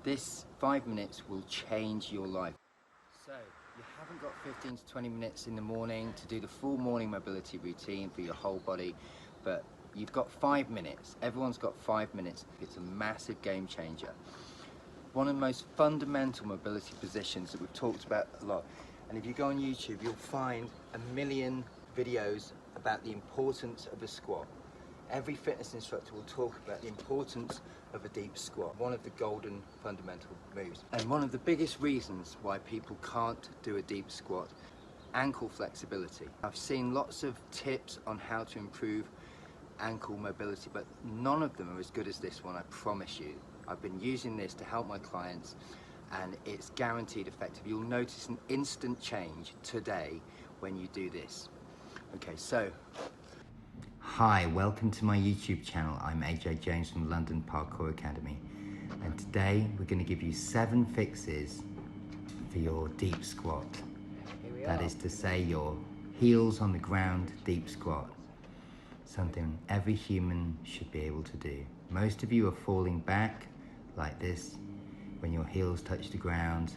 This 5 minutes will change your life. So you haven't got 15 to 20 minutes in the morning to do the full morning mobility routine for your whole body, but you've got 5 minutes. Everyone's got 5 minutes. It's a massive game changer. One of the most fundamental mobility positions that we've talked about a lot. And if you go on YouTube, you'll find a million videos about the importance of a squat. Every fitness instructor will talk about the importance of a deep squat, one of the golden fundamental moves. And one of the biggest reasons why people can't do a deep squat, ankle flexibility. I've seen lots of tips on how to improve ankle mobility, but none of them are as good as this one, I promise you. I've been using this to help my clients and it's guaranteed effective. You'll notice an instant change today when you do this. Okay, so. Hi, welcome to my YouTube channel. I'm AJ James from London Parkour Academy. And today we're going to give you 7 fixes for your deep squat. That is to say your heels on the ground deep squat. Something every human should be able to do. Most of you are falling back like this when your heels touch the ground.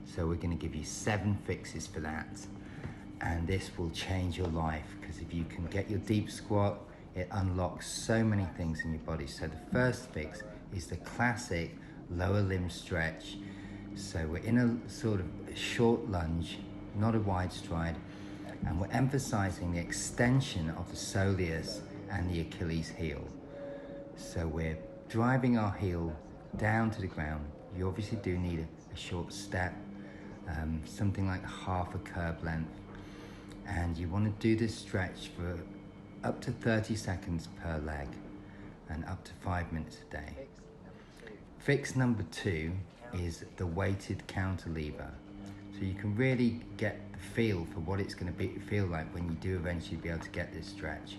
So we're going to give you 7 fixes for that. And this will change your life, because if you can get your deep squat, it unlocks so many things in your body. So the first fix is the classic lower limb stretch. So we're in a sort of short lunge, not a wide stride, and we're emphasizing the extension of the soleus and the Achilles heel. So we're driving our heel down to the ground. You obviously do need a short step, something like half a curb length. And you want to do this stretch for up to 30 seconds per leg and up to 5 minutes a day. Fix number 2 is the weighted counter lever. So you can really get the feel for what it's going to feel like when you do eventually be able to get this stretch.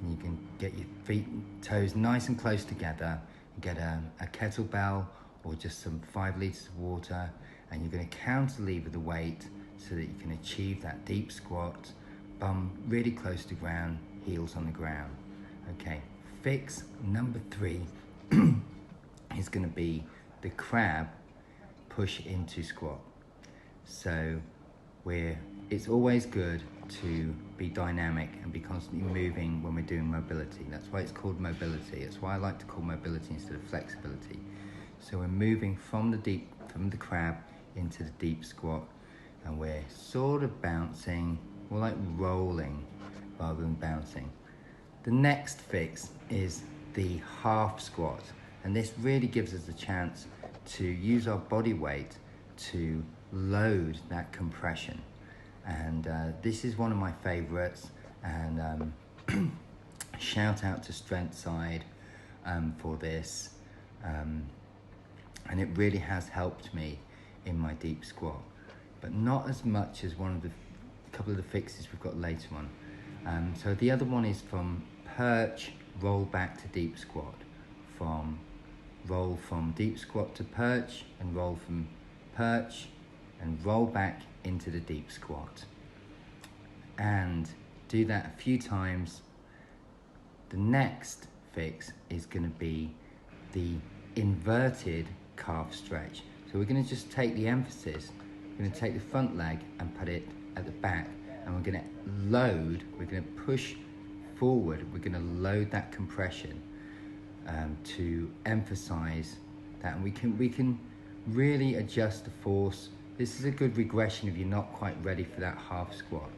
And you can get your feet and toes nice and close together and get a kettlebell or just some 5 litres of water, and you're going to counter lever the weight so that you can achieve that deep squat, bum really close to ground, heels on the ground. Okay, fix number 3 is going to be the crab push into squat. So it's always good to be dynamic and be constantly moving when we're doing mobility. That's why it's called mobility. That's why I like to call mobility instead of flexibility. So we're moving from the crab into the deep squat, and we're sort of bouncing, more like rolling rather than bouncing. The next fix is the half squat, and this really gives us a chance to use our body weight to load that compression. And this is one of my favorites, and shout out to Strength Side for this. And it really has helped me in my deep squat, but not as much as a couple of the fixes we've got later on. So the other one is from perch, roll back to deep squat. Roll from deep squat to perch, and roll from perch and roll back into the deep squat. And do that a few times. The next fix is going to be the inverted calf stretch. So we're going to just take the emphasis, we're going to take the front leg and put it at the back, and we're going to load, we're going to push forward, we're going to load that compression to emphasize that. And we can really adjust the force. This is a good regression if you're not quite ready for that half squat.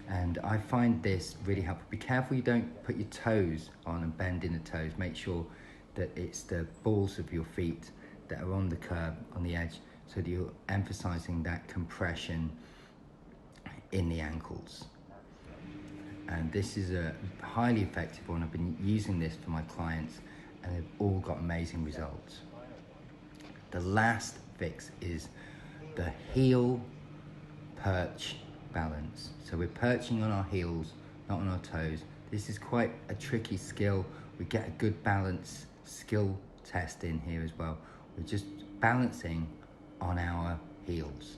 And I find this really helpful. Be careful you don't put your toes on and bend in the toes. Make sure that it's the balls of your feet that are on the curb, on the edge, so that you're emphasizing that compression in the ankles. And this is a highly effective one. I've been using this for my clients and they've all got amazing results. The last fix is the heel perch balance. So we're perching on our heels, not on our toes. This is quite a tricky skill. We get a good balance skill test in here as well. We're just balancing on our heels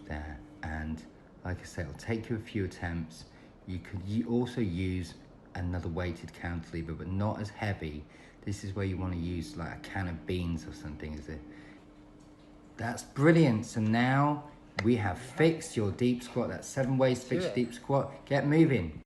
there. And like I said, it'll take you a few attempts. You could also use another weighted cantilever, but not as heavy. This is where you want to use like a can of beans or something as a That's brilliant. So now we have fixed your deep squat. That's 7 ways to fix your deep squat. Get moving.